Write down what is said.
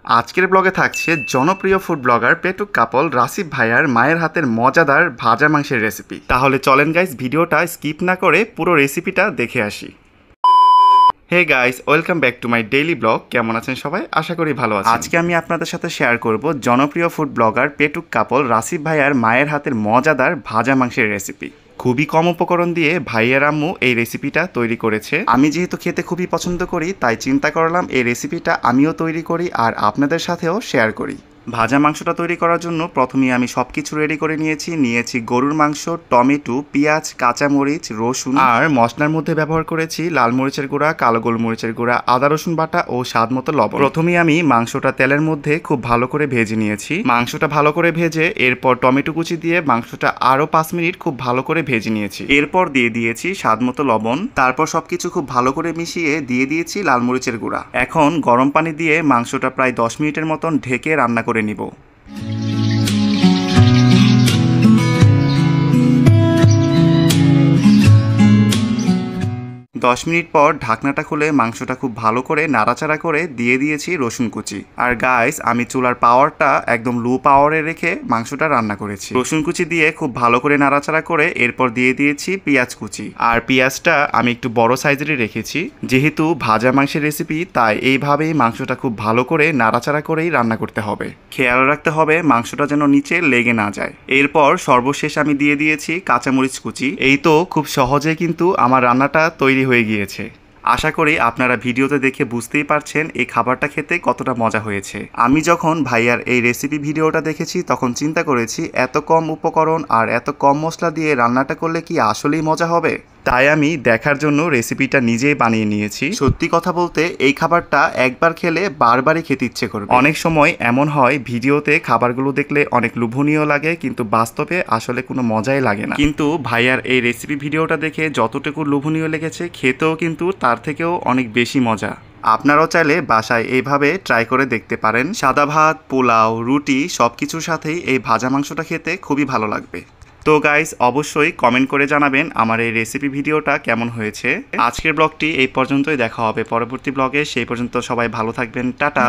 আজকের ব্লগে থাকছে জনপ্রিয় ফুড ব্লগার পেটুক কাপল রাসিফ ভাইয়ার মায়ের হাতের মজাদার ভাজা মাংসের রেসিপি। তাহলে চলেন গাইস, ভিডিওটা স্কিপ না করে পুরো রেসিপিটা দেখে আসি। Hey guys, welcome back to my daily blog. কেমন আছেন সবাই? আশা করি ভালো আছেন। আজকে আমি আপনাদের সাথে শেয়ার করব জনপ্রিয় ফুড ব্লগার পেটুক কাপল রাসিফ ভাইয়ার মায়ের হাতের মজাদার ভাজা মাংসের রেসিপি। খুবই কম উপকরণ দিয়ে ভাইয়ার আম্মু এই রেসিপিটা তৈরি করেছে। আমি যেহেতু খেতে খুবই পছন্দ করি, তাই চিন্তা করলাম এই রেসিপিটা আমিও তৈরি করি আর আপনাদের সাথেও শেয়ার করি। ভাজা মাংসটা তৈরি করার জন্য প্রথমেই আমি সব কিছু রেডি করে নিয়েছি গরুর মাংস, টমেটো, পেঁয়াজ, কাঁচামরিচ, রসুন আর মশলার মধ্যে ব্যবহার করেছি লাল মরিচের গুঁড়া, কালো গোলমরিচের গুঁড়া, আদা রসুন বাটা ও স্বাদ মতো লবণ। প্রথমেই আমি মাংসটা তেলের মধ্যে খুব ভালো করে ভেজে নিয়েছি। মাংসটা ভালো করে ভেজে এরপর টমেটো কুচি দিয়ে মাংসটা আরও 5 মিনিট খুব ভালো করে ভেজে নিয়েছি। এরপর দিয়ে দিয়েছি স্বাদ মতো লবণ। তারপর সবকিছু খুব ভালো করে মিশিয়ে দিয়ে দিয়েছি লাল মরিচের গুঁড়া। এখন গরম পানি দিয়ে মাংসটা প্রায় 10 মিনিটের মতন ঢেকে রান্না করে নিব। 10 মিনিট পর ঢাকনাটা খুলে মাংসটা খুব ভালো করে নাড়াচাড়া করে দিয়ে দিয়েছি রসুন কুচি। আর গাইস, আমি চুলার পাওয়ারটা একদম লো পাওয়ারে রেখে মাংসটা রান্না করেছি। রসুন কুচি দিয়ে খুব ভালো করে নাড়াচাড়া করে এরপর দিয়ে দিয়েছি পেঁয়াজ কুচি। আর পেঁয়াজটা আমি একটু বড় সাইজেরই রেখেছি। যেহেতু ভাজা মাংসের রেসিপি, তাই এইভাবেই মাংসটা খুব ভালো করে নাড়াচাড়া করেই রান্না করতে হবে। খেয়াল রাখতে হবে মাংসটা যেন নিচে লেগে না যায়। এরপর সর্বশেষ আমি দিয়ে দিয়েছি কাঁচামরিচ কুচি। এই তো খুব সহজে কিন্তু আমার রান্নাটা তৈরি হয়ে গিয়েছে। আশা করি আপনারা ভিডিওতে দেখে বুঝতেই পারছেন এই খাবারটা খেতে কতটা মজা হয়েছে। আমি যখন ভাইয়ার এই রেসিপি ভিডিওটা দেখেছি তখন চিন্তা করেছি এত কম উপকরণ আর এত কম মশলা দিয়ে রান্নাটা করলে কি আসলেই মজা হবে। তাই আমি দেখার জন্য রেসিপিটা নিজেই বানিয়ে নিয়েছি। সত্যি কথা বলতে এই খাবারটা একবার খেলে বারবারই খেতে ইচ্ছে করবে। অনেক সময় এমন হয় ভিডিওতে খাবারগুলো দেখলে অনেক লোভনীয় লাগে, কিন্তু বাস্তবে আসলে কোনো মজাই লাগে না। কিন্তু ভাইয়ার এই রেসিপি ভিডিওটা দেখে যতটুকু লোভনীয় লেগেছে, খেতেও কিন্তু তার থেকেও অনেক বেশি মজা। আপনারাও চাইলে বাসায় এইভাবে ট্রাই করে দেখতে পারেন। সাদা ভাত, পোলাও, রুটি সবকিছুর সাথেই এই ভাজা মাংসটা খেতে খুবই ভালো লাগবে। তো গাইস, অবশ্যই কমেন্ট করে জানাবেন আমার এই রেসিপি ভিডিওটা কেমন হয়েছে। আজকের ব্লগটি এই পর্যন্তই। দেখা হবে পরবর্তী ব্লগে। সেই পর্যন্ত সবাই ভালো থাকবেন। টাটা।